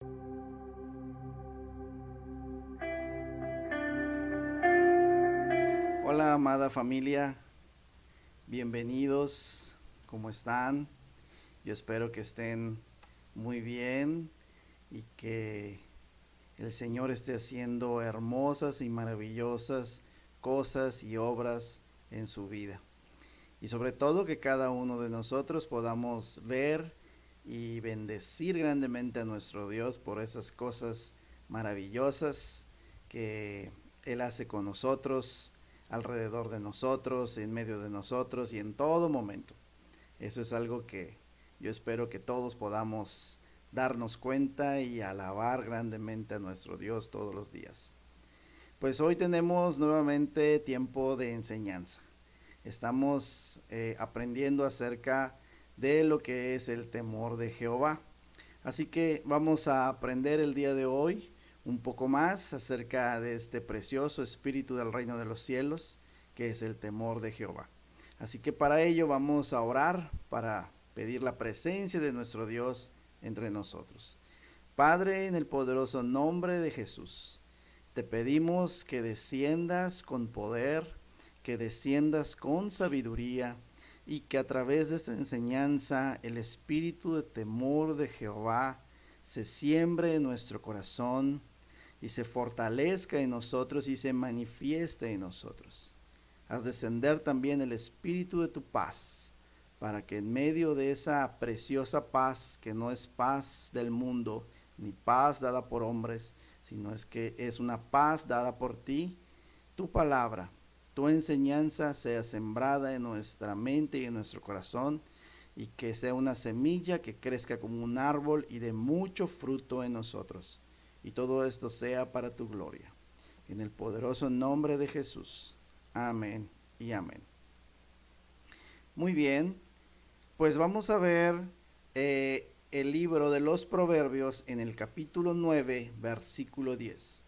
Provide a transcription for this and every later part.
Hola amada familia, bienvenidos, ¿cómo están? Yo espero que estén muy bien y que el Señor esté haciendo hermosas y maravillosas cosas y obras en su vida. Y sobre todo que cada uno de nosotros podamos ver y bendecir grandemente a nuestro Dios por esas cosas maravillosas que Él hace con nosotros, alrededor de nosotros, en medio de nosotros y en todo momento. Eso es algo que yo espero que todos podamos darnos cuenta y alabar grandemente a nuestro Dios todos los días. Pues hoy tenemos nuevamente tiempo de enseñanza. Estamos aprendiendo acerca de lo que es el temor de Jehová. Así que vamos a aprender el día de hoy un poco más acerca de este precioso espíritu del reino de los cielos, que es el temor de Jehová. Así que para ello vamos a orar para pedir la presencia de nuestro Dios entre nosotros. Padre, en el poderoso nombre de Jesús, te pedimos que desciendas con poder, que desciendas con sabiduría y que a través de esta enseñanza el espíritu de temor de Jehová se siembre en nuestro corazón y se fortalezca en nosotros y se manifieste en nosotros. Haz descender también el espíritu de tu paz, para que en medio de esa preciosa paz, que no es paz del mundo, ni paz dada por hombres, sino es que es una paz dada por ti, tu palabra, tu enseñanza sea sembrada en nuestra mente y en nuestro corazón, y que sea una semilla que crezca como un árbol y dé mucho fruto en nosotros. Y todo esto sea para tu gloria. En el poderoso nombre de Jesús. Amén y amén. Muy bien, pues vamos a ver el libro de los Proverbios en el capítulo 9, versículo 10.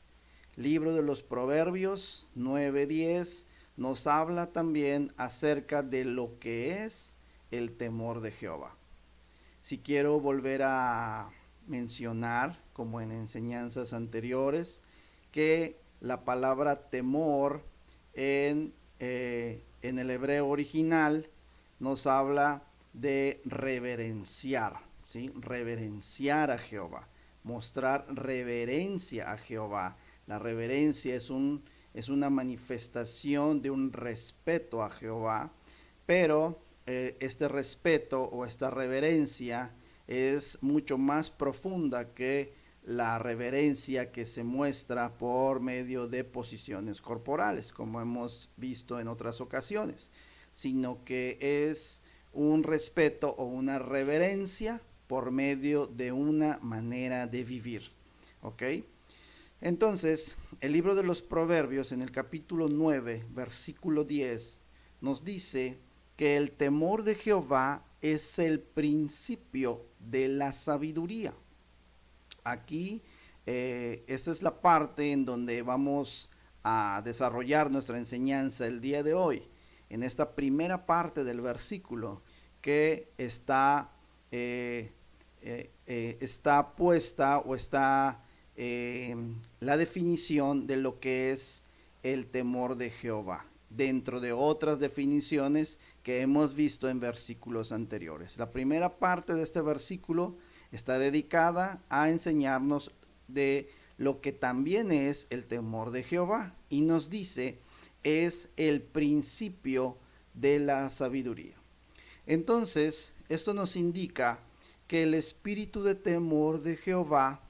Libro de los Proverbios 9:10 nos habla también acerca de lo que es el temor de Jehová. Si quiero volver a mencionar, como en enseñanzas anteriores, que la palabra temor en el hebreo original nos habla de reverenciar, ¿sí? Reverenciar a Jehová, mostrar reverencia a Jehová. La reverencia es una manifestación de un respeto a Jehová, pero este respeto o esta reverencia es mucho más profunda que la reverencia que se muestra por medio de posiciones corporales, como hemos visto en otras ocasiones, sino que es un respeto o una reverencia por medio de una manera de vivir. ¿Ok? Entonces, el libro de los Proverbios en el capítulo 9, versículo 10, nos dice que el temor de Jehová es el principio de la sabiduría. Aquí, esta es la parte en donde vamos a desarrollar nuestra enseñanza el día de hoy, en esta primera parte del versículo que está puesta o está la definición de lo que es el temor de Jehová, dentro de otras definiciones que hemos visto en versículos anteriores. La primera parte de este versículo está dedicada a enseñarnos de lo que también es el temor de Jehová, y nos dice, es el principio de la sabiduría. Entonces, esto nos indica que el espíritu de temor de Jehová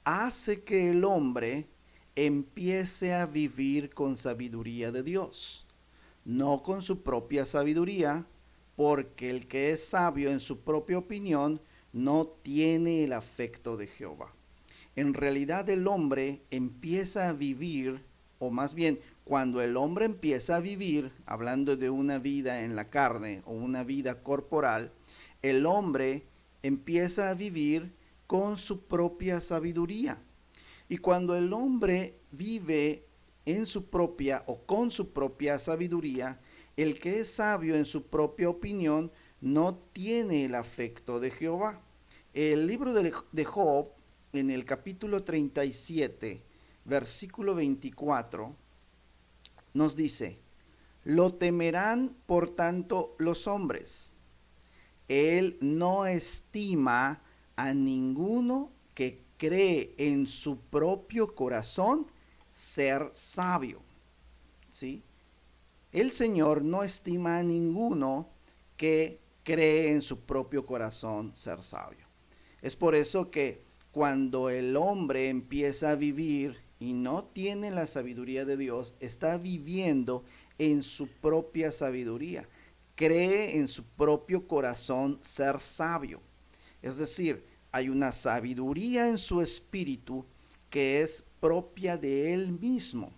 hace que el hombre empiece a vivir con sabiduría de Dios, no con su propia sabiduría, porque el que es sabio en su propia opinión no tiene el afecto de Jehová. En realidad el hombre empieza a vivir, o más bien, cuando el hombre empieza a vivir, hablando de una vida en la carne o una vida corporal, el hombre empieza a vivir con su propia sabiduría. Y cuando el hombre vive en su propia o con su propia sabiduría, el que es sabio en su propia opinión no tiene el afecto de Jehová. El libro de Job en el capítulo 37, versículo 24, nos dice: lo temerán por tanto los hombres. Él no estima a ninguno que cree en su propio corazón ser sabio. ¿Sí? El Señor no estima a ninguno que cree en su propio corazón ser sabio. Es por eso que cuando el hombre empieza a vivir y no tiene la sabiduría de Dios, está viviendo en su propia sabiduría. Cree en su propio corazón ser sabio. Es decir, hay una sabiduría en su espíritu que es propia de él mismo.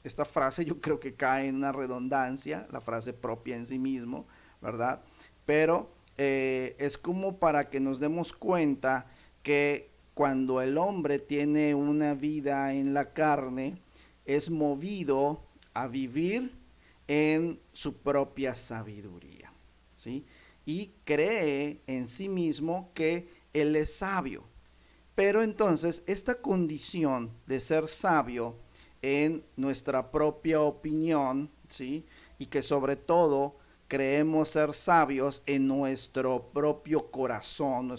Esta frase yo creo que cae en una redundancia, la frase propia en sí mismo, ¿verdad? Pero es como para que nos demos cuenta que cuando el hombre tiene una vida en la carne, es movido a vivir en su propia sabiduría, ¿sí? Y cree en sí mismo que él es sabio. Pero entonces esta condición de ser sabio en nuestra propia opinión, ¿sí? Y que sobre todo creemos ser sabios en nuestro propio corazón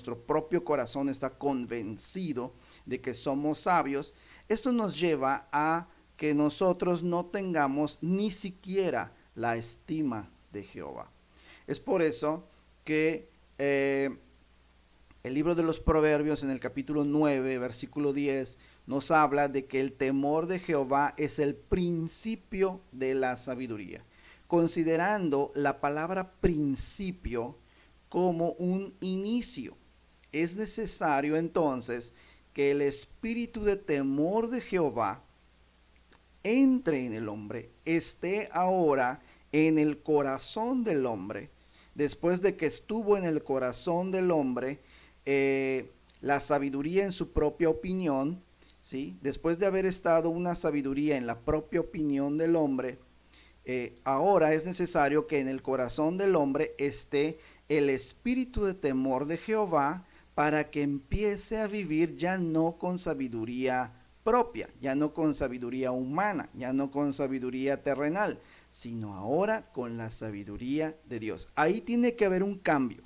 está convencido de que somos sabios. Esto nos lleva a que nosotros no tengamos ni siquiera la estima de Jehová. Es por eso que el libro de los Proverbios en el capítulo 9, versículo 10, nos habla de que el temor de Jehová es el principio de la sabiduría, considerando la palabra principio como un inicio. Es necesario entonces que el espíritu de temor de Jehová entre en el hombre, esté ahora en el corazón del hombre. Después de que estuvo en el corazón del hombre, la sabiduría en su propia opinión, ¿sí? Después de haber estado una sabiduría en la propia opinión del hombre, ahora es necesario que en el corazón del hombre esté el espíritu de temor de Jehová, para que empiece a vivir ya no con sabiduría propia, ya no con sabiduría humana, ya no con sabiduría terrenal, sino ahora con la sabiduría de Dios. Ahí tiene que haber un cambio,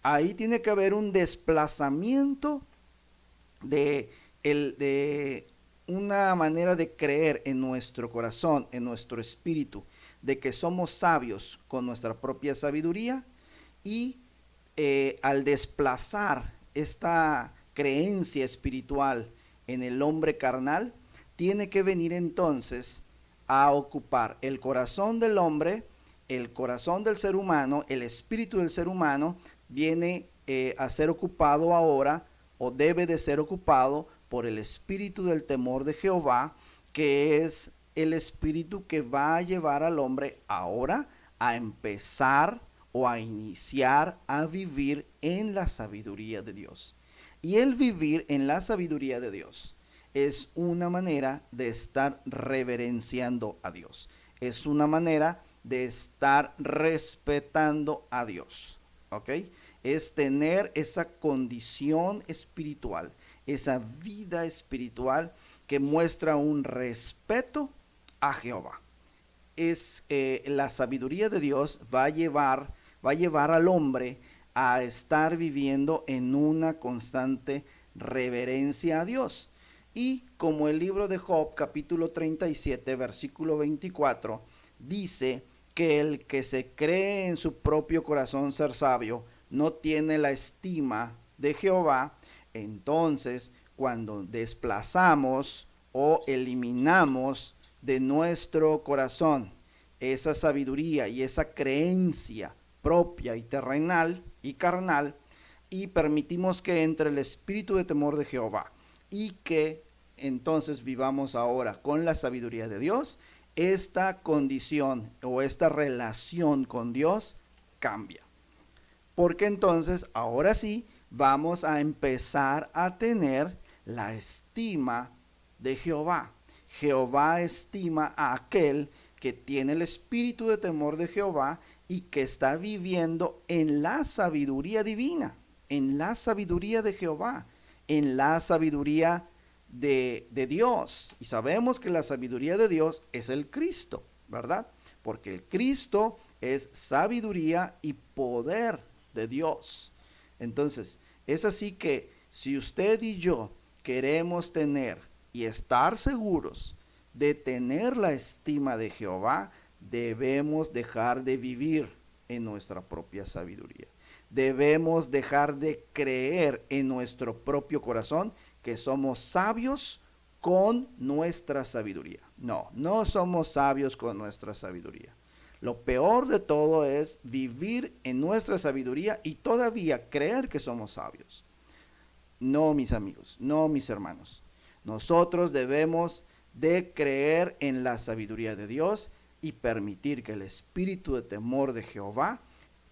ahí tiene que haber un desplazamiento de una manera de creer en nuestro corazón, en nuestro espíritu, de que somos sabios con nuestra propia sabiduría, y al desplazar esta creencia espiritual en el hombre carnal, tiene que venir entonces a ocupar el corazón del hombre, el corazón del ser humano, el espíritu del ser humano viene a ser ocupado ahora, o debe de ser ocupado por el espíritu del temor de Jehová, que es el espíritu que va a llevar al hombre ahora a empezar o a iniciar a vivir en la sabiduría de Dios. Y el vivir en la sabiduría de Dios es una manera de estar reverenciando a Dios. Es una manera de estar respetando a Dios. ¿Ok? Es tener esa condición espiritual, esa vida espiritual que muestra un respeto a Jehová. Es la sabiduría de Dios va a llevar al hombre a estar viviendo en una constante reverencia a Dios. Y como el libro de Job, capítulo 37, versículo 24, dice que el que se cree en su propio corazón ser sabio no tiene la estima de Jehová. Entonces, cuando desplazamos o eliminamos de nuestro corazón esa sabiduría y esa creencia propia y terrenal y carnal, y permitimos que entre el espíritu de temor de Jehová, y que entonces vivamos ahora con la sabiduría de Dios, esta condición o esta relación con Dios cambia. Porque entonces ahora sí vamos a empezar a tener la estima de Jehová. Jehová estima a aquel que tiene el espíritu de temor de Jehová y que está viviendo en la sabiduría divina, en la sabiduría de Jehová, en la sabiduría de Dios. Y sabemos que la sabiduría de Dios es el Cristo, ¿verdad? Porque el Cristo es sabiduría y poder de Dios. Entonces, es así que si usted y yo queremos tener y estar seguros de tener la estima de Jehová, debemos dejar de vivir en nuestra propia sabiduría. Debemos dejar de creer en nuestro propio corazón que somos sabios con nuestra sabiduría. No, no somos sabios con nuestra sabiduría. Lo peor de todo es vivir en nuestra sabiduría y todavía creer que somos sabios. No, mis amigos, no, mis hermanos. Nosotros debemos de creer en la sabiduría de Dios y permitir que el espíritu de temor de Jehová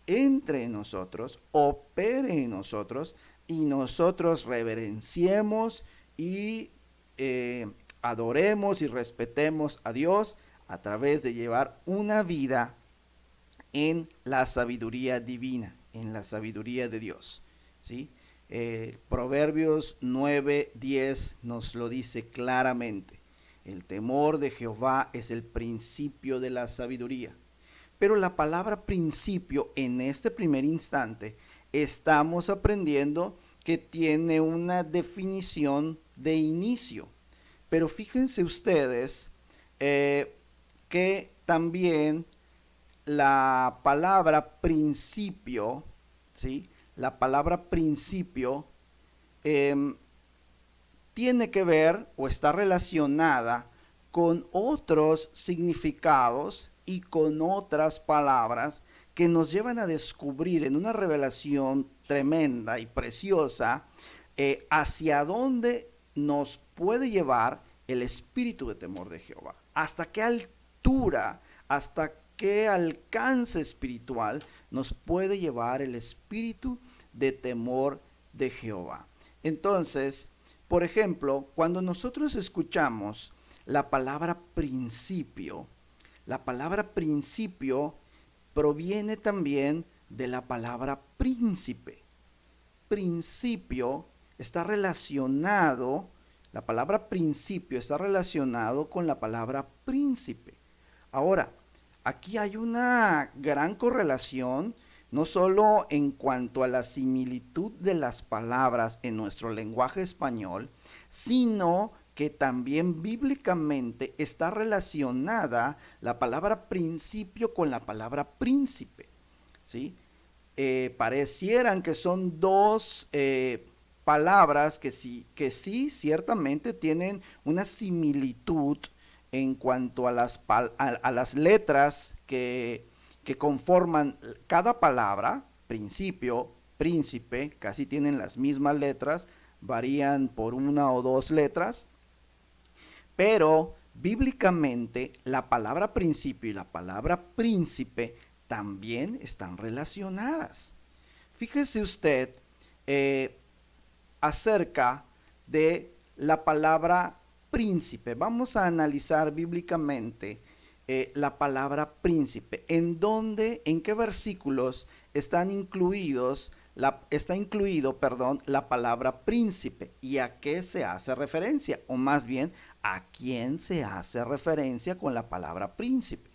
entre en nosotros, opere en nosotros y nosotros reverenciemos y adoremos y respetemos a Dios a través de llevar una vida en la sabiduría divina, en la sabiduría de Dios, ¿sí? Proverbios 9:10 nos lo dice claramente. El temor de Jehová es el principio de la sabiduría. Pero la palabra principio en este primer instante estamos aprendiendo que tiene una definición de inicio. Pero fíjense ustedes que también la palabra principio, ¿sí? La palabra principio tiene que ver o está relacionada con otros significados y con otras palabras que nos llevan a descubrir en una revelación tremenda y preciosa hacia dónde nos puede llevar el espíritu de temor de Jehová, hasta qué altura, hasta qué alcance espiritual nos puede llevar el espíritu de temor de Jehová. Entonces, por ejemplo, cuando nosotros escuchamos la palabra principio proviene también de la palabra príncipe. Principio está relacionado, la palabra principio está relacionado con la palabra príncipe. Ahora, aquí hay una gran correlación, no solo en cuanto a la similitud de las palabras en nuestro lenguaje español, sino que también bíblicamente está relacionada la palabra principio con la palabra príncipe, ¿sí? Parecieran que son dos palabras que sí ciertamente tienen una similitud en cuanto a las letras que conforman cada palabra. Principio, príncipe, casi tienen las mismas letras, varían por una o dos letras, pero bíblicamente la palabra principio y la palabra príncipe también están relacionadas. Fíjese usted acerca de la palabra príncipe. Vamos a analizar bíblicamente la palabra príncipe. ¿En qué versículos está incluido, la palabra príncipe? ¿Y a qué se hace referencia? O más bien, ¿a quién se hace referencia con la palabra príncipe?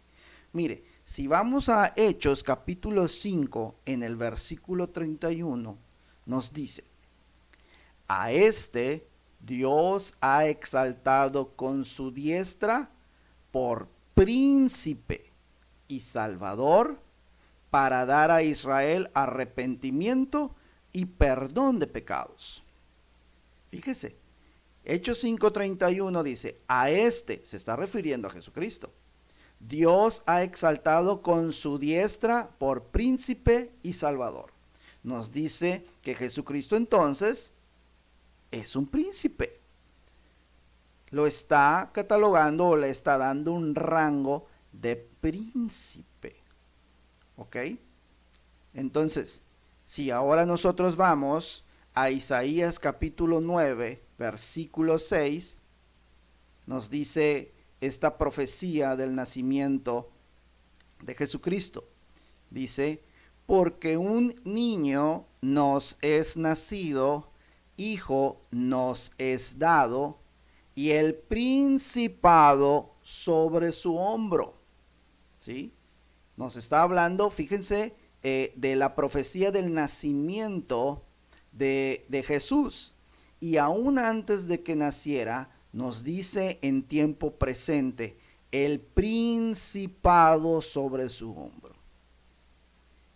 Mire, si vamos a Hechos capítulo 5, en el versículo 31, nos dice: a este Dios ha exaltado con su diestra por príncipe y salvador, para dar a Israel arrepentimiento y perdón de pecados. Fíjese, Hechos 5:31 dice: a este, se está refiriendo a Jesucristo, Dios ha exaltado con su diestra por príncipe y salvador. Nos dice que Jesucristo entonces es un príncipe. Lo está catalogando o le está dando un rango de príncipe. ¿Ok? Entonces, si ahora nosotros vamos a Isaías capítulo 9, versículo 6, nos dice esta profecía del nacimiento de Jesucristo. Dice: porque un niño nos es nacido, Hijo nos es dado y el principado sobre su hombro. ¿Sí? Nos está hablando, fíjense, de la profecía del nacimiento de Jesús. Y aún antes de que naciera, nos dice en tiempo presente, el principado sobre su hombro.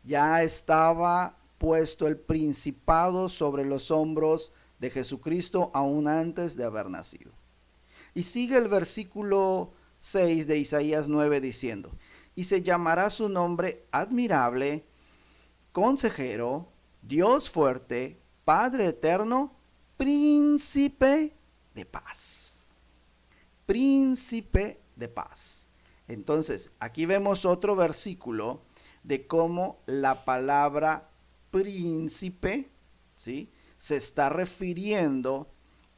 Ya estaba puesto el principado sobre los hombros de Jesucristo aún antes de haber nacido. Y sigue el versículo 6 de Isaías 9 diciendo, y se llamará su nombre admirable, consejero, Dios fuerte, Padre eterno, príncipe de paz. Príncipe de paz. Entonces, aquí vemos otro versículo de cómo la palabra príncipe, ¿sí?, se está refiriendo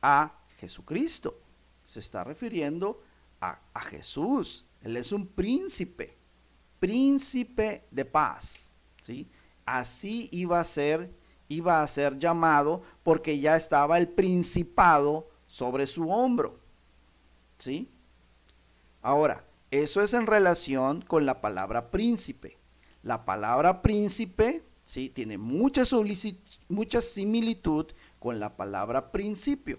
a Jesucristo. Se está refiriendo a Jesús. Él es un príncipe de paz, ¿sí? Así iba a ser llamado porque ya estaba el principado sobre su hombro, ¿sí? Ahora, eso es en relación con la palabra príncipe. La palabra príncipe, ¿sí?, tiene mucha similitud con la palabra principio.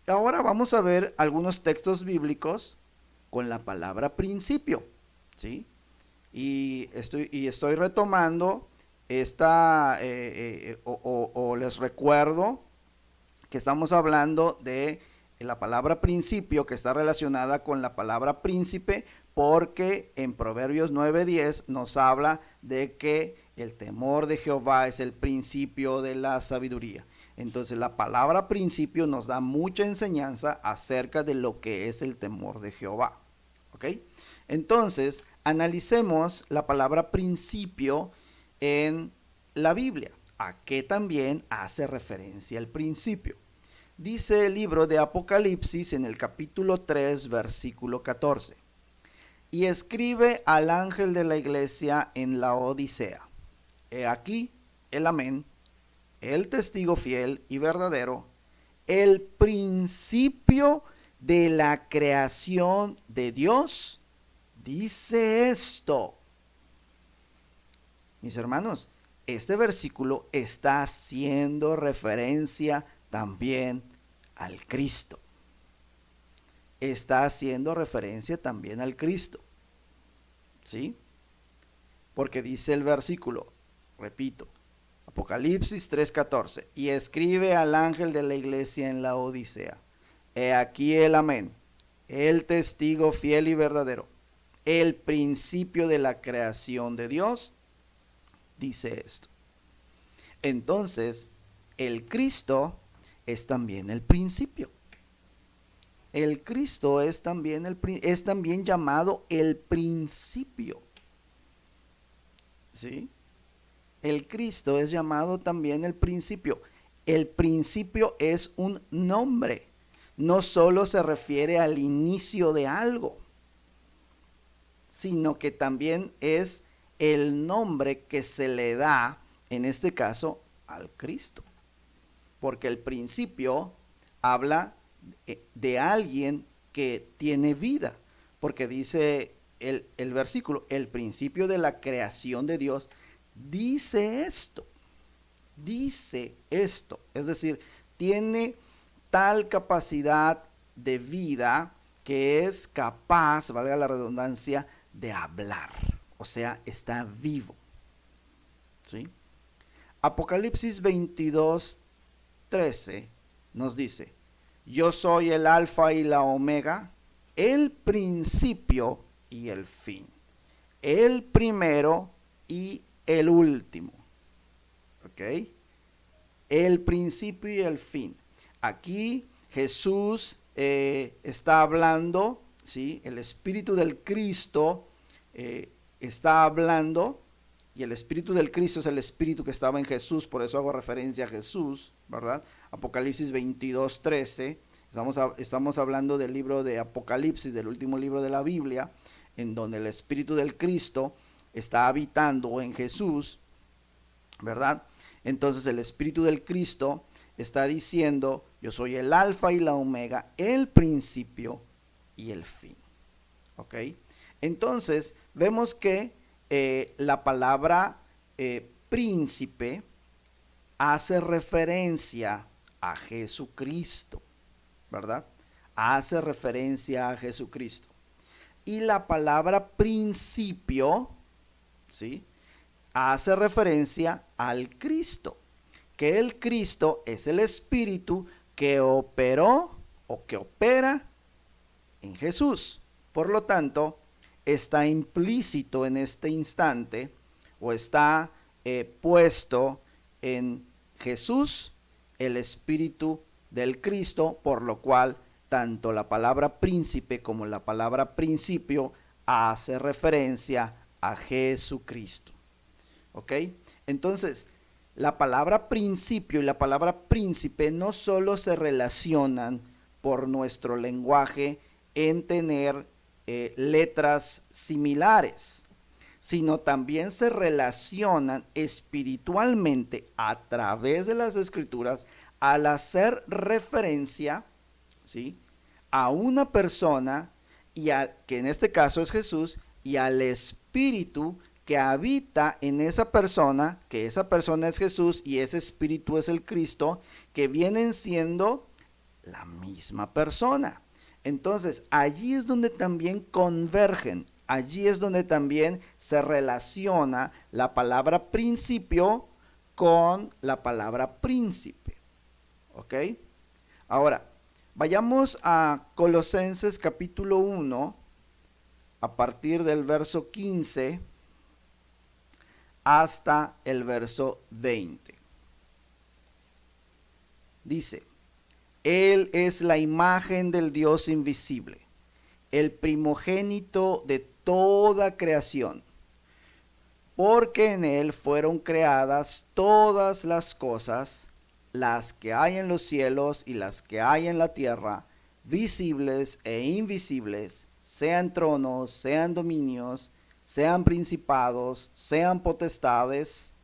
Ahora vamos a ver algunos textos bíblicos con la palabra principio, ¿sí? Y estoy retomando esta, les recuerdo que estamos hablando de la palabra principio, que está relacionada con la palabra príncipe, porque en Proverbios 9:10 nos habla de que el temor de Jehová es el principio de la sabiduría. Entonces la palabra principio nos da mucha enseñanza acerca de lo que es el temor de Jehová. ¿Ok? Entonces, analicemos la palabra principio en la Biblia. ¿A qué también hace referencia el principio? Dice el libro de Apocalipsis en el capítulo 3, versículo 14. Y escribe al ángel de la iglesia en la Odisea. He aquí el amén, el testigo fiel y verdadero, el principio de la creación de Dios, dice esto. Mis hermanos, este versículo está haciendo referencia también al Cristo. Está haciendo referencia también al Cristo. ¿Sí? Porque dice el versículo, repito, Apocalipsis 3:14, y escribe al ángel de la iglesia en la Odisea, he aquí el amén, el testigo fiel y verdadero, el principio de la creación de Dios, dice esto. Entonces, el Cristo es también el principio. El Cristo es también llamado el principio. ¿Sí? El Cristo es llamado también el principio. El principio es un nombre. No solo se refiere al inicio de algo, sino que también es el nombre que se le da, en este caso, al Cristo. Porque el principio habla de alguien que tiene vida. Porque dice el versículo, el principio de la creación de Dios, dice esto, es decir, tiene tal capacidad de vida que es capaz, valga la redundancia, de hablar, o sea, está vivo. ¿Sí? Apocalipsis 22:13 nos dice, yo soy el alfa y la omega, el principio y el fin, el primero y el último. ¿Ok? El principio y el fin. Aquí Jesús está hablando, ¿sí? El Espíritu del Cristo está hablando, y el Espíritu del Cristo es el Espíritu que estaba en Jesús, por eso hago referencia a Jesús, ¿verdad? Apocalipsis 22:13, estamos hablando del libro de Apocalipsis, del último libro de la Biblia, en donde el Espíritu del Cristo está habitando en Jesús, ¿verdad? Entonces el Espíritu del Cristo está diciendo, yo soy el alfa y la omega, el principio y el fin. ¿Ok? Entonces, vemos que la palabra príncipe hace referencia a Jesucristo, ¿verdad? Hace referencia a Jesucristo. Y la palabra principio, ¿sí?, hace referencia al Cristo, que el Cristo es el Espíritu que operó o que opera en Jesús. Por lo tanto, está implícito en este instante o está puesto en Jesús el Espíritu del Cristo, por lo cual tanto la palabra príncipe como la palabra principio hace referencia a Jesucristo. ¿Ok? Entonces, la palabra principio y la palabra príncipe no solo se relacionan por nuestro lenguaje en tener letras similares, sino también se relacionan espiritualmente a través de las Escrituras al hacer referencia, ¿sí?, a una persona, que en este caso es Jesús, y al Espíritu que habita en esa persona, que esa persona es Jesús y ese Espíritu es el Cristo, que vienen siendo la misma persona. Entonces, allí es donde también convergen, allí es donde también se relaciona la palabra principio con la palabra príncipe. ¿Ok? Ahora, vayamos a Colosenses capítulo 1, a partir del verso 15 hasta el verso 20. Dice, Él es la imagen del Dios invisible, el primogénito de toda creación, porque en Él fueron creadas todas las cosas, las que hay en los cielos y las que hay en la tierra, visibles e invisibles, sean tronos, sean dominios, sean principados, sean potestades,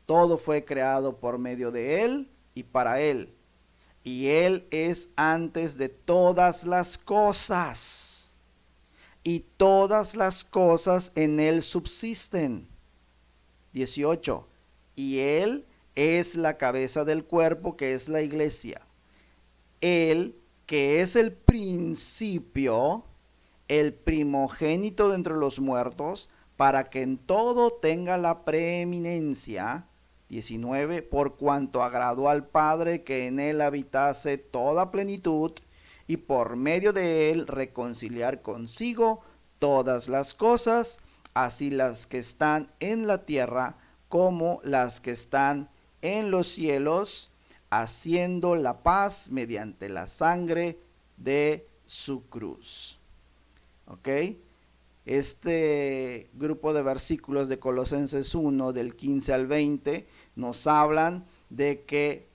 todo fue creado por medio de Él y para Él. Y Él es antes de todas las cosas, y todas las cosas en Él subsisten. 18. Y Él es la cabeza del cuerpo, que es la iglesia. Él, que es el principio, el primogénito de entre los muertos, para que en todo tenga la preeminencia. 19, por cuanto agradó al Padre que en Él habitase toda plenitud, y por medio de Él reconciliar consigo todas las cosas, así las que están en la tierra como las que están en los cielos, haciendo la paz mediante la sangre de su cruz. ¿Ok? Este grupo de versículos de Colosenses 1, del 15 al 20, nos hablan de que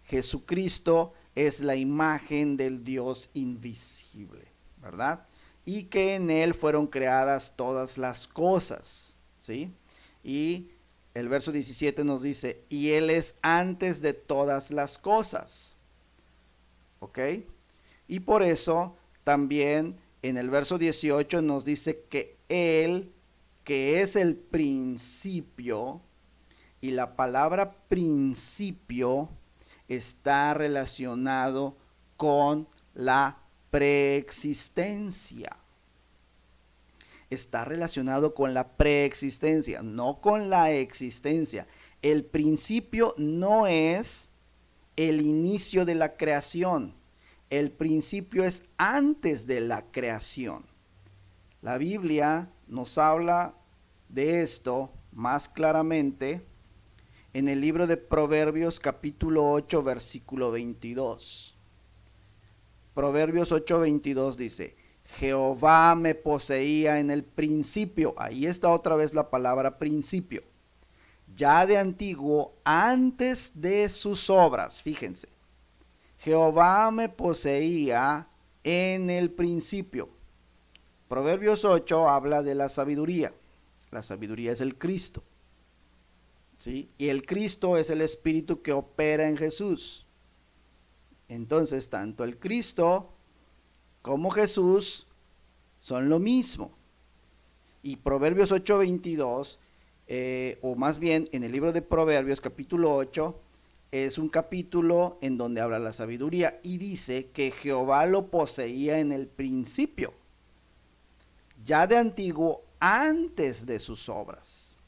Jesucristo es la imagen del Dios invisible, ¿verdad? Y que en Él fueron creadas todas las cosas, ¿sí? Y el verso 17 nos dice, y Él es antes de todas las cosas, ¿ok? Y por eso también en el verso 18 nos dice que Él, que es el principio, y la palabra principio está relacionado con la preexistencia. Está relacionado con la preexistencia, no con la existencia. El principio no es el inicio de la creación. El principio es antes de la creación. La Biblia nos habla de esto más claramente en el libro de Proverbios capítulo 8 versículo 22. Proverbios 8:22 dice, Jehová me poseía en el principio. Ahí está otra vez la palabra principio. Ya de antiguo, antes de sus obras. Fíjense. Jehová me poseía en el principio. Proverbios 8 habla de la sabiduría. La sabiduría es el Cristo. ¿sí? Y el Cristo es el Espíritu que opera en Jesús. Entonces, tanto el Cristo como Jesús son lo mismo. Y Proverbios 8:22, o más bien en el libro de Proverbios capítulo 8, es un capítulo en donde habla la sabiduría y dice que Jehová lo poseía en el principio, ya de antiguo, antes de sus obras.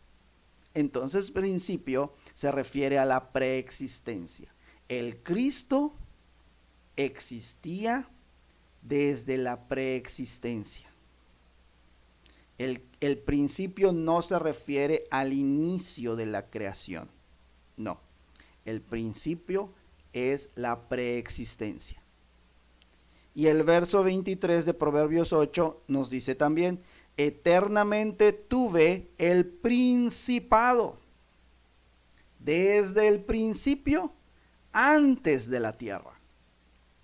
Entonces, principio se refiere a la preexistencia. El Cristo existía desde la preexistencia. El principio no se refiere al inicio de la creación, no. El principio es la preexistencia. Y el verso 23 de Proverbios 8 nos dice también: eternamente tuve el principado, desde el principio, antes de la tierra.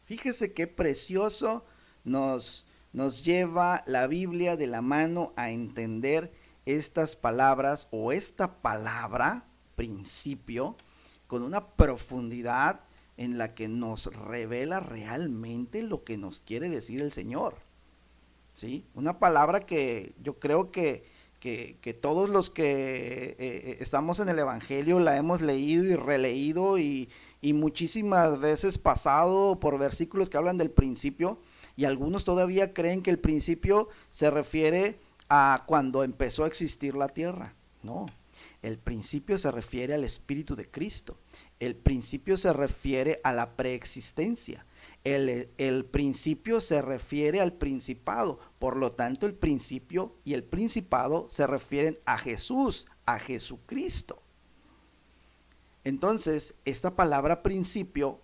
Fíjese qué precioso nos lleva la Biblia de la mano a entender estas palabras, o esta palabra, principio, con una profundidad en la que nos revela realmente lo que nos quiere decir el Señor. ¿Sí? Una palabra que yo creo que todos los que estamos en el Evangelio la hemos leído y releído y muchísimas veces pasado por versículos que hablan del principio, y algunos todavía creen que el principio se refiere a cuando empezó a existir la tierra. No, el principio se refiere al Espíritu de Cristo. El principio se refiere a la preexistencia. El principio se refiere al principado. Por lo tanto, el principio y el principado se refieren a Jesús, a Jesucristo. Entonces, esta palabra principio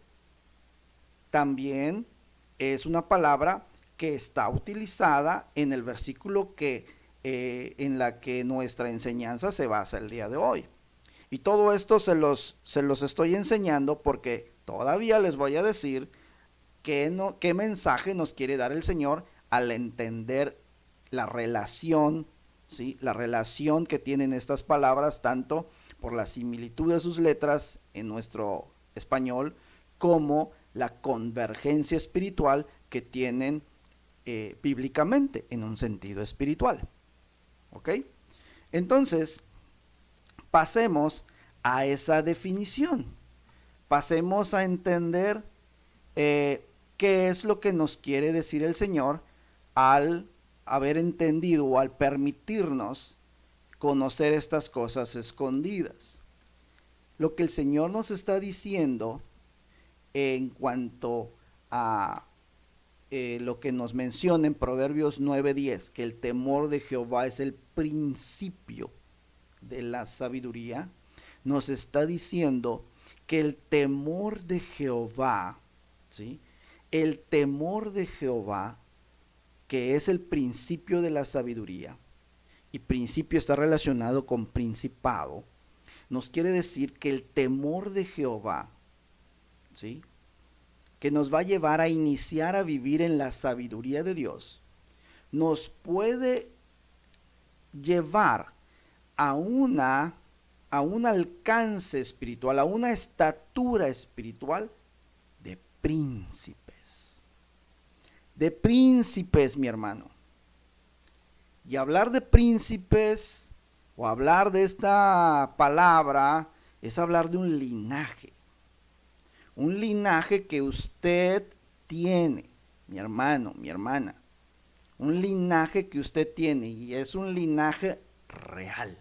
también es una palabra que está utilizada en el versículo en la que nuestra enseñanza se basa el día de hoy. Y todo esto se los estoy enseñando porque todavía les voy a decir qué mensaje nos quiere dar el Señor al entender la relación, ¿sí? La relación que tienen estas palabras, tanto por la similitud de sus letras en nuestro español, como la convergencia espiritual que tienen bíblicamente en un sentido espiritual. ¿Ok? Entonces, pasemos a esa definición. Pasemos a entender qué es lo que nos quiere decir el Señor al haber entendido o al permitirnos conocer estas cosas escondidas. Lo que el Señor nos está diciendo en cuanto a lo que nos menciona en Proverbios 9:10, que el temor de Jehová es el principio de la sabiduría, nos está diciendo que el temor de Jehová, ¿sí? El temor de Jehová, que es el principio de la sabiduría, y principio está relacionado con principado, nos quiere decir que el temor de Jehová, ¿sí?, que nos va a llevar a iniciar a vivir en la sabiduría de Dios, nos puede llevar a un alcance espiritual, a una estatura espiritual de príncipes. De príncipes, mi hermano. Y hablar de príncipes o hablar de esta palabra es hablar de un linaje. Un linaje que usted tiene, mi hermano, mi hermana. Un linaje que usted tiene, y es un linaje real.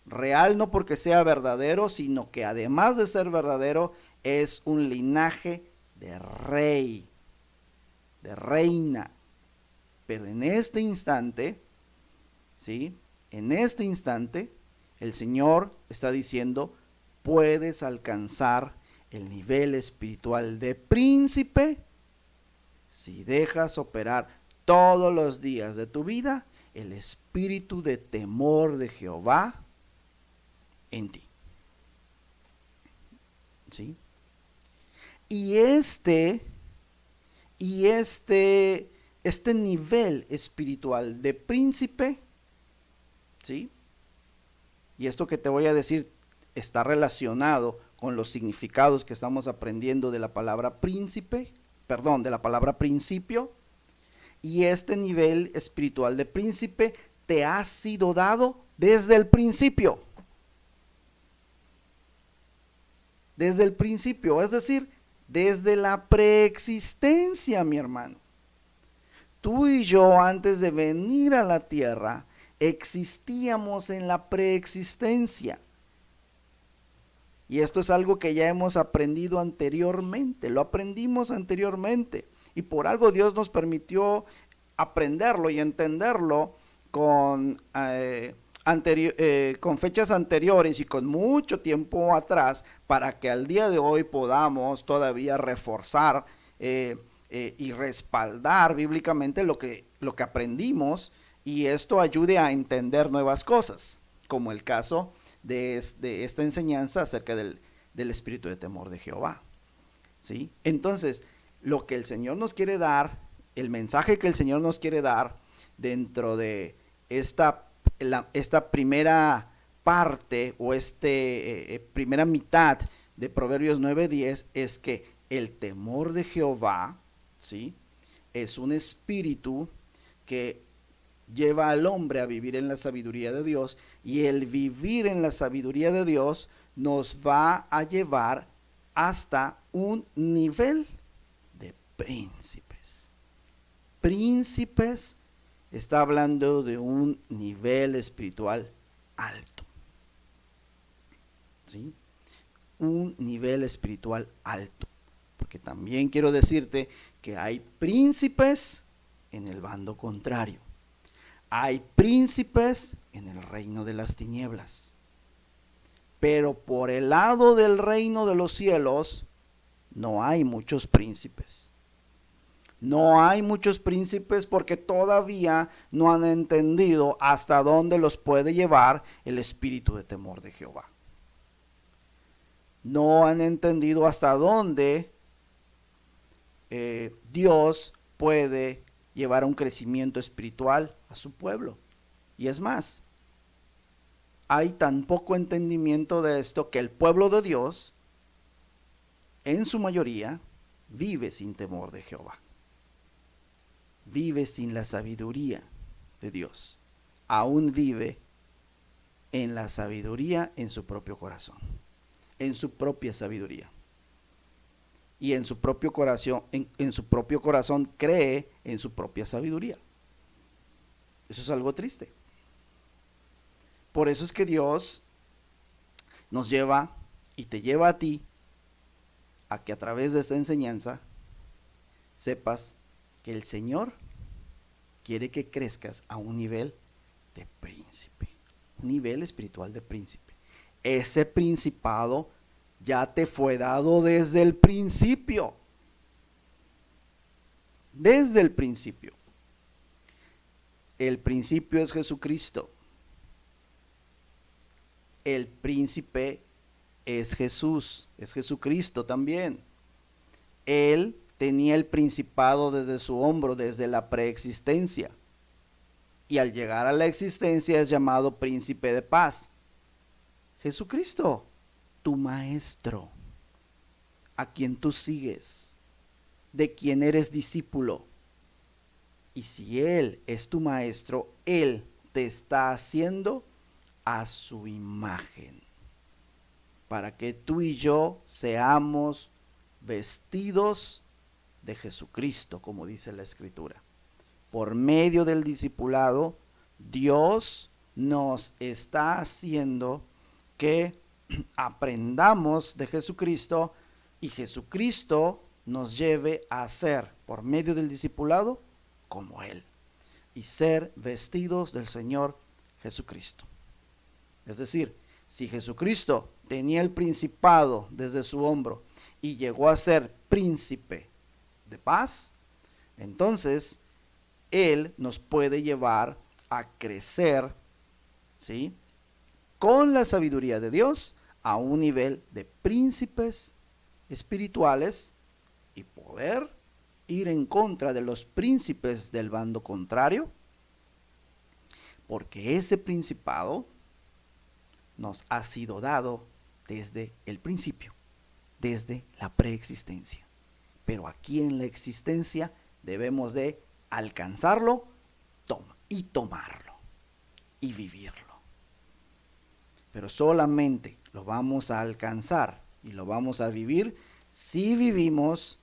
Real no porque sea verdadero, sino que además de ser verdadero, es un linaje de rey, de reina. Pero en este instante, ¿sí?, en este instante, el Señor está diciendo: puedes alcanzar el nivel espiritual de príncipe si dejas operar todos los días de tu vida el espíritu de temor de Jehová en ti. ¿Sí? Y este nivel espiritual de príncipe, ¿sí?, y esto que te voy a decir está relacionado con los significados que estamos aprendiendo de la palabra príncipe, perdón, de la palabra principio, y este nivel espiritual de príncipe te ha sido dado desde el principio. Desde el principio, es decir, desde la preexistencia, mi hermano. Tú y yo, antes de venir a la tierra, existíamos en la preexistencia. Y esto es algo que ya hemos aprendido anteriormente, lo aprendimos anteriormente. Y por algo Dios nos permitió aprenderlo y entenderlo con fechas anteriores y con mucho tiempo atrás, para que al día de hoy podamos todavía reforzar y respaldar bíblicamente lo que aprendimos, y esto ayude a entender nuevas cosas, como el caso de esta enseñanza acerca del espíritu de temor de Jehová. ¿Sí? Entonces, lo que el Señor nos quiere dar, el mensaje que el Señor nos quiere dar dentro de esta primera parte o primera mitad de Proverbios 9:10 es que el temor de Jehová, ¿sí?, es un espíritu que lleva al hombre a vivir en la sabiduría de Dios, y el vivir en la sabiduría de Dios nos va a llevar hasta un nivel de príncipes. Príncipes está hablando de un nivel espiritual alto. ¿Sí? Un nivel espiritual alto. Porque también quiero decirte que hay príncipes en el bando contrario. Hay príncipes en el reino de las tinieblas. Pero por el lado del reino de los cielos no hay muchos príncipes. No hay muchos príncipes porque todavía no han entendido hasta dónde los puede llevar el espíritu de temor de Jehová. No han entendido hasta dónde Dios puede llevar a un crecimiento espiritual a su pueblo. Y es más, hay tan poco entendimiento de esto que el pueblo de Dios, en su mayoría, vive sin temor de Jehová. Vive sin la sabiduría de Dios. Aún vive en la sabiduría en su propio corazón, en su propia sabiduría. Y en su propio corazón, en su propio corazón cree en su propia sabiduría. Eso es algo triste. Por eso es que Dios nos lleva y te lleva a ti a que a través de esta enseñanza sepas que el Señor quiere que crezcas a un nivel de príncipe, un nivel espiritual de príncipe. Ese principado ya te fue dado desde el principio. Desde el principio. El principio es Jesucristo. El príncipe es Jesús, es Jesucristo también. Él tenía el principado desde su hombro, desde la preexistencia. Y al llegar a la existencia es llamado príncipe de paz. Jesucristo, tu maestro, a quien tú sigues, de quien eres discípulo. Y si Él es tu maestro, Él te está haciendo a su imagen, para que tú y yo seamos vestidos de Jesucristo, como dice la Escritura. Por medio del discipulado, Dios nos está haciendo que aprendamos de Jesucristo, y Jesucristo nos lleve a ser, por medio del discipulado, como Él, y ser vestidos del Señor Jesucristo. Es decir, si Jesucristo tenía el principado desde su hombro y llegó a ser príncipe de paz, entonces Él nos puede llevar a crecer, ¿sí?, con la sabiduría de Dios a un nivel de príncipes espirituales, y poder ir en contra de los príncipes del bando contrario, porque ese principado nos ha sido dado desde el principio, desde la preexistencia. Pero aquí en la existencia debemos de alcanzarlo y tomarlo y vivirlo. Pero solamente lo vamos a alcanzar y lo vamos a vivir si vivimos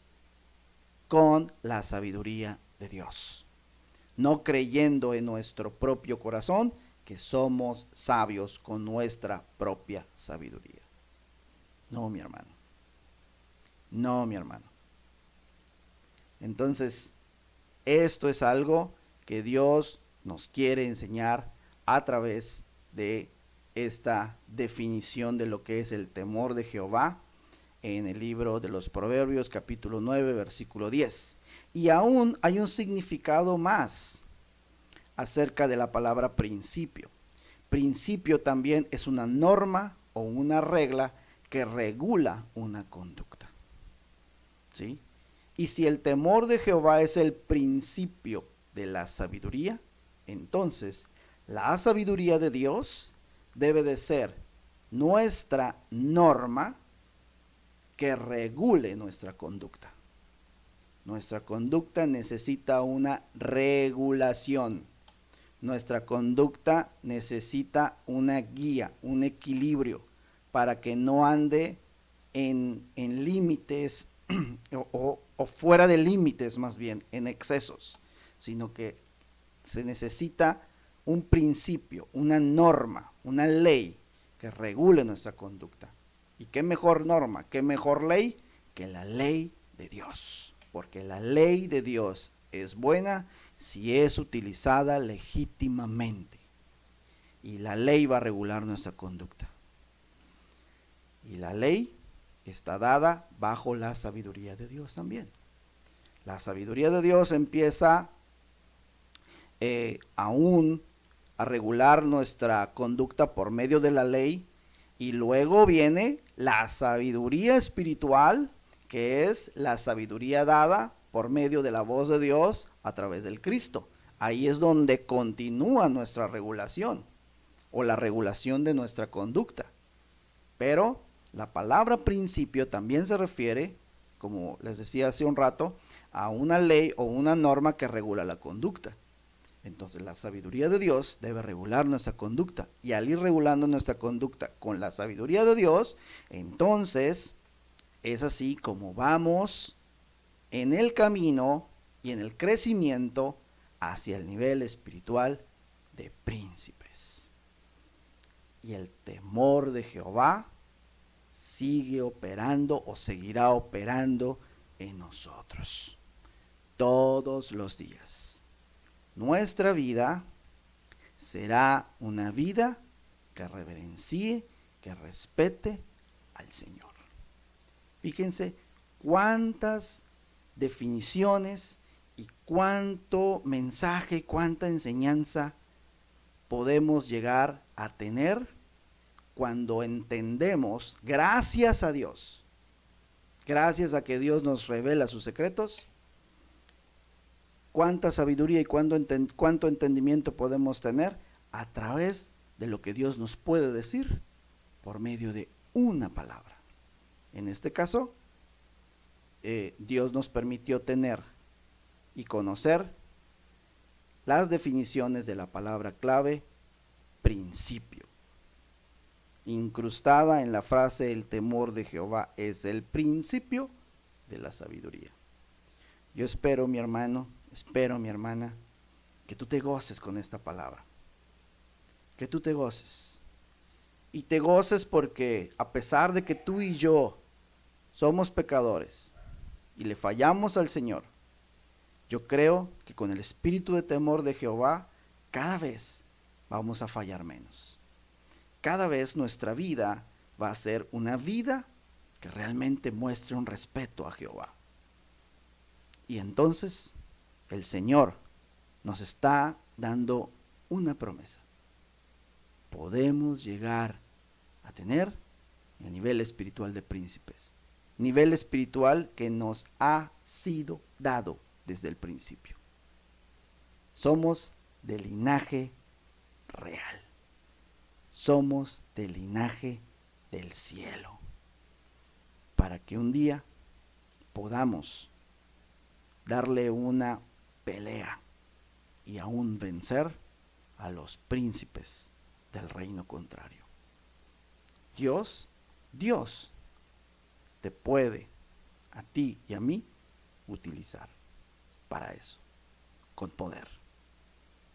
con la sabiduría de Dios, no creyendo en nuestro propio corazón que somos sabios con nuestra propia sabiduría. No, mi hermano. No, mi hermano. Entonces, esto es algo que Dios nos quiere enseñar a través de esta definición de lo que es el temor de Jehová en el libro de los Proverbios, capítulo 9, versículo 10. Y aún hay un significado más acerca de la palabra principio. Principio también es una norma o una regla que regula una conducta. ¿Sí? Y si el temor de Jehová es el principio de la sabiduría, entonces la sabiduría de Dios debe de ser nuestra norma que regule nuestra conducta. Nuestra conducta necesita una regulación. Nuestra conducta necesita una guía, un equilibrio, para que no ande en límites o fuera de límites, más bien, en excesos, sino que se necesita un principio, una norma, una ley que regule nuestra conducta. ¿Y qué mejor norma, qué mejor ley que la ley de Dios? Porque la ley de Dios es buena si es utilizada legítimamente. Y la ley va a regular nuestra conducta. Y la ley está dada bajo la sabiduría de Dios también. La sabiduría de Dios empieza aún a regular nuestra conducta por medio de la ley, y luego viene la sabiduría espiritual, que es la sabiduría dada por medio de la voz de Dios a través del Cristo. Ahí es donde continúa nuestra regulación o la regulación de nuestra conducta. Pero la palabra principio también se refiere, como les decía hace un rato, a una ley o una norma que regula la conducta. Entonces la sabiduría de Dios debe regular nuestra conducta, y al ir regulando nuestra conducta con la sabiduría de Dios, entonces es así como vamos en el camino y en el crecimiento hacia el nivel espiritual de príncipes. Y el temor de Jehová sigue operando o seguirá operando en nosotros todos los días. Nuestra vida será una vida que reverencie, que respete al Señor. Fíjense cuántas definiciones y cuánto mensaje, cuánta enseñanza podemos llegar a tener cuando entendemos, gracias a Dios, gracias a que Dios nos revela sus secretos, cuánta sabiduría y cuánto entendimiento podemos tener a través de lo que Dios nos puede decir por medio de una palabra. En este caso, Dios nos permitió tener y conocer las definiciones de la palabra clave principio, incrustada en la frase el temor de Jehová es el principio de la sabiduría. Yo espero, mi hermano, espero, mi hermana, que tú te goces con esta palabra, que tú te goces, y te goces porque a pesar de que tú y yo somos pecadores y le fallamos al Señor, yo creo que con el espíritu de temor de Jehová cada vez vamos a fallar menos. Cada vez nuestra vida va a ser una vida que realmente muestre un respeto a Jehová. Y entonces el Señor nos está dando una promesa. Podemos llegar a tener el nivel espiritual de príncipes, nivel espiritual que nos ha sido dado desde el principio. Somos de linaje real. somos del linaje del cielo, para que un día podamos darle una pelea y aún vencer a los príncipes del reino contrario. Dios te puede a ti y a mí utilizar para eso, con poder,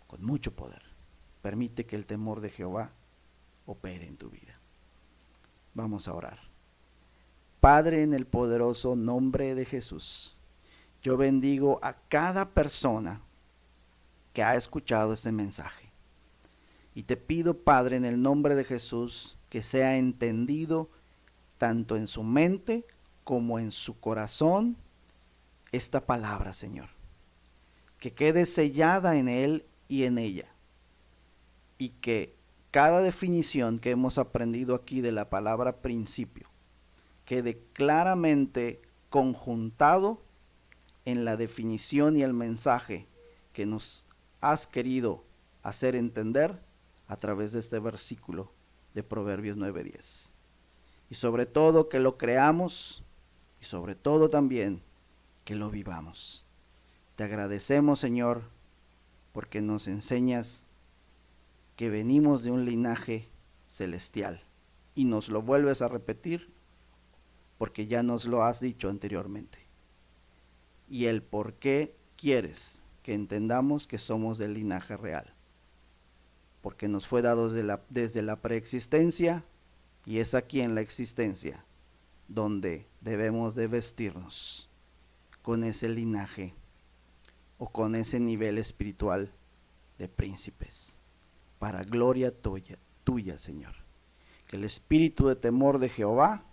con mucho poder. Permite que el temor de Jehová opere en tu vida. Vamos a orar. Padre, en el poderoso nombre de Jesús, yo bendigo a cada persona que ha escuchado este mensaje. Y te pido, Padre, en el nombre de Jesús, que sea entendido tanto en su mente como en su corazón esta palabra, Señor. Que quede sellada en él y en ella. Y que cada definición que hemos aprendido aquí de la palabra principio quede claramente conjuntado en la definición y el mensaje que nos has querido hacer entender a través de este versículo de Proverbios 9:10. Y sobre todo que lo creamos y sobre todo también que lo vivamos. Te agradecemos, Señor, porque nos enseñas que venimos de un linaje celestial y nos lo vuelves a repetir porque ya nos lo has dicho anteriormente. Y el por qué quieres que entendamos que somos del linaje real. Porque nos fue dado desde la preexistencia y es aquí en la existencia donde debemos de vestirnos con ese linaje o con ese nivel espiritual de príncipes. Para gloria tuya, Señor. Que el espíritu de temor de Jehová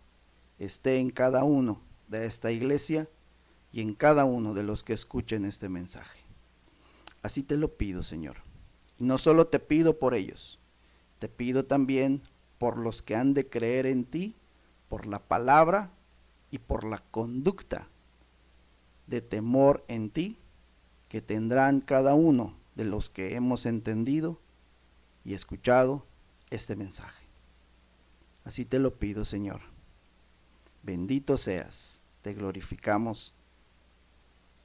esté en cada uno de esta iglesia y en cada uno de los que escuchen este mensaje. Así te lo pido, Señor. Y no solo te pido por ellos, te pido también por los que han de creer en ti, por la palabra y por la conducta de temor en ti que tendrán cada uno de los que hemos entendido y escuchado este mensaje. Así te lo pido, Señor. Bendito seas, te glorificamos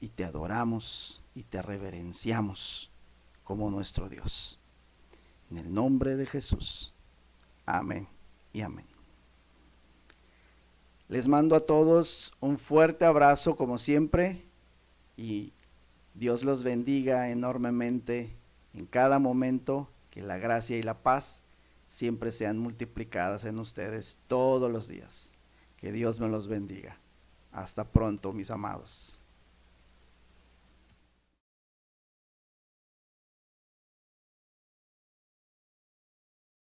y te adoramos y te reverenciamos como nuestro Dios. En el nombre de Jesús. Amén y amén. Les mando a todos un fuerte abrazo como siempre y Dios los bendiga enormemente en cada momento, que la gracia y la paz siempre sean multiplicadas en ustedes todos los días. Que Dios me los bendiga. Hasta pronto, mis amados.